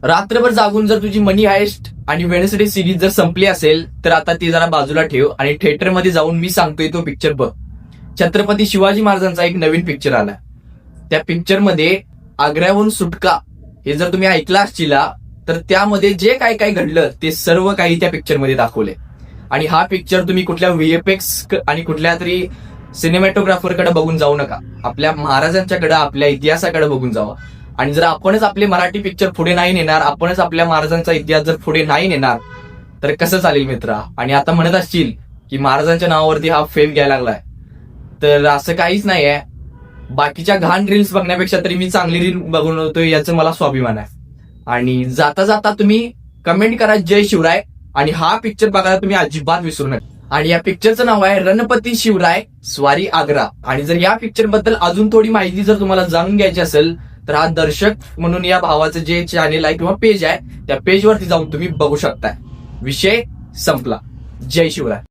रात्रभर जागून जर तुझी मनी हायस्ट आणि वेडनेसडे सिरीज जर संपली असेल तर आता ती जरा बाजूला ठेव आणि थिएटरमध्ये जाऊन मी सांगतोय तो पिक्चर बघ. छत्रपती शिवाजी महाराजांचा एक नवीन पिक्चर आला. त्या पिक्चरमध्ये आग्र्याहून सुटका हे जर तुम्ही ऐकलं असशीला तर त्यामध्ये जे काय काय घडलं ते सर्व काही त्या पिक्चरमध्ये दाखवले. आणि हा पिक्चर तुम्ही कुठल्या व्हीएफएक्स आणि कुठल्या तरी सिनेमॅटोग्राफरकडे बघून जाऊ नका. आपल्या महाराजांच्याकडे, आपल्या इतिहासाकडे बघून जावा. आणि जर आपणच आपले मराठी पिक्चर पुढे नाही नेणार, आपणच आपल्या महाराजांचा इतिहास जर पुढे नाही नेणार तर कसं चालेल मित्रा. आणि आता म्हणत असतील की महाराजांच्या नावावरती हा फेम घ्यायला लागलाय, तर असं काहीच नाही आहे. बाकीच्या घाण रील्स बघण्यापेक्षा तरी मी चांगली रील बघून होतोय याचं मला स्वाभिमान आहे. आणि जाता जाता तुम्ही कमेंट करा जय शिवराय आणि हा पिक्चर बघायला तुम्ही अजिबात विसरू नका. आणि या पिक्चरचं नाव आहे रणपती शिवराय स्वारी आग्रा. आणि जर या पिक्चर बद्दल अजून थोडी माहिती जर तुम्हाला जाणून घ्यायची असेल तर हा दर्शक म्हणून या भावाचं जे चॅनेल आहे किंवा पेज आहे त्या पेजवरती जाऊन तुम्ही बघू शकताय. विषय संपला. जय शिवराय.